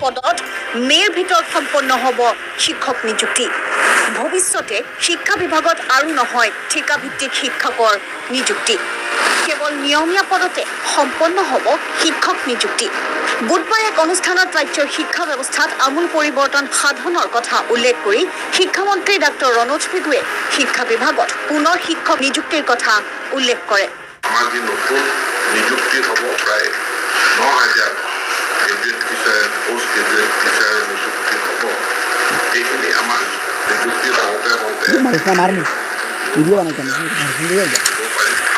পদত মেৰ ভিতৰত সম্পন্ন হ'ব শিক্ষক নিযুক্তি ভৱিষ্যতে শিক্ষা বিভাগত আৰু নহয় ঠিকাভিত্তিক শিক্ষকৰ নিযুক্তি কেৱল নিয়মীয়া পদতে সম্পন্ন হ'ব শিক্ষক নিযুক্তি বুধবাৰে এক অনুষ্ঠানত ৰাজ্যৰ শিক্ষা ব্যৱস্থাত আমূল পৰিৱৰ্তন সাধনৰ কথা উল্লেখ কৰি শিক্ষামন্ত্ৰী ডাক্তৰ ৰণোজ পেগুৱে শিক্ষা বিভাগত পুনৰ শিক্ষক নিযুক্তিৰ কথা উল্লেখ কৰে আমাৰ যি নতুন নিযুক্তি হ'ব প্ৰায় 9,000 graduate teacher post graduate teacher নিযুক্তি হ'ব এইখিনি আমাৰ নিযুক্তি হওঁতে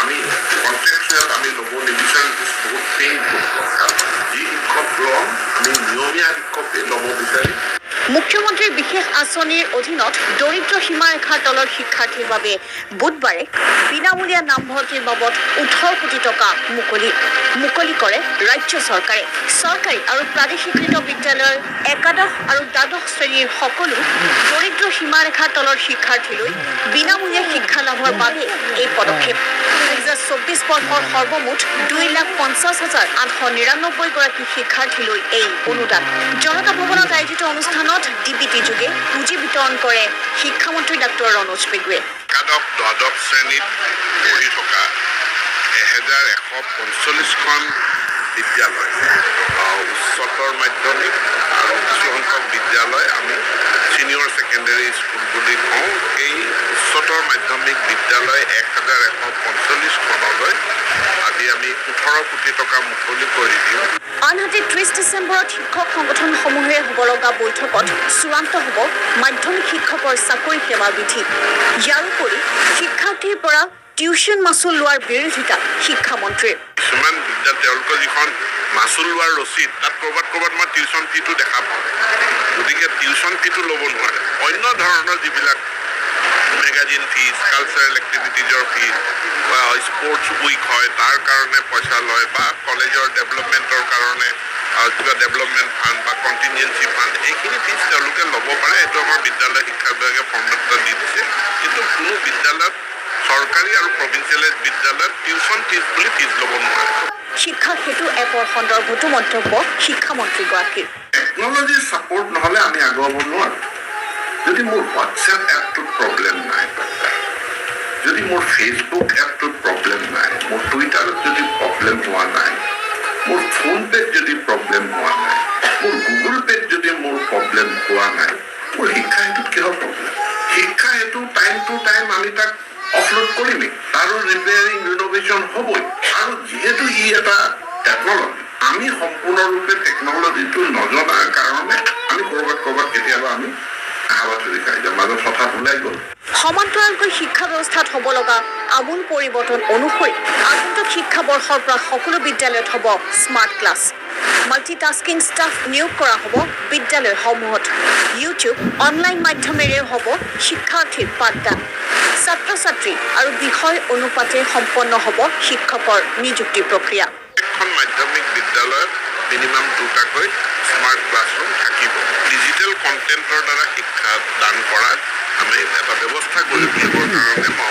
আমি কণ্টেক্সুৱেল আমি ল'ব নিবিচাৰোঁ বহুত পেইনফুল কথা যি শিক্ষক ল'ম আমি নিয়মীয়া শিক্ষকে ল'ব বিচাৰিম মুখ্যমন্ত্ৰীৰ বিশেষ আঁচনিৰ অধীনত দৰিদ্ৰ সীমাৰেখাৰ তলৰ শিক্ষাৰ্থীৰ বাবে বুধবাৰে বিনামূলীয়া নামভৰ্তিৰ বাবদ 18 কোটি টকা মুকলি কৰে ৰাজ্য চৰকাৰে চৰকাৰী আৰু প্ৰাদেশিকৃত বিদ্যালয়ৰ একাদশ আৰু দ্বাদশ শ্ৰেণীৰ সকলো দৰিদ্ৰ সীমাৰেখাৰ তলৰ শিক্ষাৰ্থীলৈ বিনামূলীয়া শিক্ষা লাভৰ বাবে এই পদক্ষেপ 2024 বৰ্ষৰ সৰ্বমুঠ 2,50,899 গৰাকী শিক্ষাৰ্থীলৈ এই অনুদান জনতা ভৱনত আয়োজিত অনুষ্ঠানত ডিবিটি যোগে পুঁজি বিতৰণ কৰে শিক্ষামন্ত্ৰী ডাক্তৰ ৰণোজ পেগুৱে একাদশ দ্বাদশ শ্ৰেণীত পঢ়ি থকা 1,145খন বিদ্যালয় উচ্চতৰ মাধ্যমিক আৰু কিছুসংখ্যক বিদ্যালয় আমি ছিনিয়ৰ ছেকেণ্ডেৰী স্কুল বুলি কওঁ এই উচ্চতৰ মাধ্যমিক বিদ্যালয় 1,145খনলৈ আজি আমি 18 কোটি টকা মুকলি কৰি দিওঁ আনহাতে 30 ডিচেম্বৰত শিক্ষক সংগঠনসমূহে হ'ব লগা বৈঠকত চূড়ান্ত হ'ব মাধ্যমিক শিক্ষকৰ চাকৰি সেৱা বিধি ইয়াৰ উপৰি শিক্ষাৰ্থীৰ পৰা টিউচন মাচুল লোৱাৰ বিৰোধিতা শিক্ষামন্ত্ৰীৰ কিছুমান বিদ্যালয় তেওঁলোকৰ যিখন মাচুল লোৱাৰ ৰচিদ তাত ক'ৰবাত মই টিউচন ফিটো দেখা পাওঁ গতিকে টিউচন ফিটো ল'ব নোৱাৰে অন্য ধৰণৰ যিবিলাক মেগাজিন ফিজ কালচাৰেল এক্টিভিটিজৰ ফিজ বা স্পৰ্টছ উইক হয় তাৰ কাৰণে পইচা লয় বা কলেজৰ ডেভেলপমেণ্টৰ কাৰণে কিবা ডেভেলপমেণ্ট ফাণ্ড বা কণ্টিনজেঞ্চি ফাণ্ড এইখিনি ফিজ তেওঁলোকে ল'ব পাৰে এইটো আমাৰ বিদ্যালয় শিক্ষা বিভাগে ফৰ্মেট দি দিছে কিন্তু কোনো বিদ্যালয়ত চৰকাৰী আৰু প্ৰভিঞ্চিয়েল বিদ্যালয়ত টিউচন ফিজ বুলি ফিজ ল'ব নোৱাৰে শিক্ষা সেতু এপৰ সন্দৰ্ভতো মন্তব্য শিক্ষামন্ত্ৰীগৰাকীৰ টেকন'লজিৰ ছাপৰ্ট নহ'লে আমি আগুৱাব নোৱাৰোঁ যদি মোৰ হোৱাটছএপ এপটোত প্ৰব্লেম নাই যদি মোৰ ফেচবুক এপটোত প্ৰব্লেম নাই মোৰ টুইটাৰত যদি প্ৰব্লেম হোৱা নাই মোৰ ফোনপে'ত যদি প্ৰব্লেম হোৱা নাই মোৰ গুগল পে'ত যদি মোৰ প্ৰব্লেম হোৱা নাই মোৰ শিক্ষা সেতুত কিহৰ প্ৰব্লেম শিক্ষা সেতু টাইম টু টাইম আমি তাক অফলোড কৰিমেই তাৰো ৰিপেয়াৰিং ৰিন'ভেশ্যন হ'বই আৰু যিহেতু ই এটা টেকন'লজি আমি সম্পূৰ্ণৰূপে টেকন'লজিটো নজনাৰ কাৰণে আমি ক'ৰবাত কেতিয়াবা আমি মাজত হঠাৎ ওলাই গ'ল সমান্তৰালকৈ শিক্ষা ব্যৱস্থাত হ'ব লগা আমূল পৰিৱৰ্তন অনুসৰি আগন্তুক শিক্ষাবৰ্ষৰ পৰা সকলো বিদ্যালয়ত হ'ব স্মাৰ্ট ক্লাছ মাল্টিটাস্কিং ষ্টাফ নিয়োগ কৰা হ'ব বিদ্যালয়সমূহত ইউটিউব অনলাইন মাধ্যমেৰে হ'ব শিক্ষাৰ্থীৰ পাঠদান ছাত্ৰ ছাত্ৰী আৰু বিষয় অনুপাতে সম্পন্ন হ'ব শিক্ষকৰ নিযুক্তি প্ৰক্ৰিয়া এখন মাধ্যমিক বিদ্যালয়ত মিনিমাম 2টাকৈ স্মাৰ্ট ক্লাছৰুম থাকিব ডিজিটেল কণ্টেণ্টৰ দ্বাৰা শিক্ষা দান কৰাৰ আমি এটা ব্যৱস্থা কৰি দিবৰ কাৰণে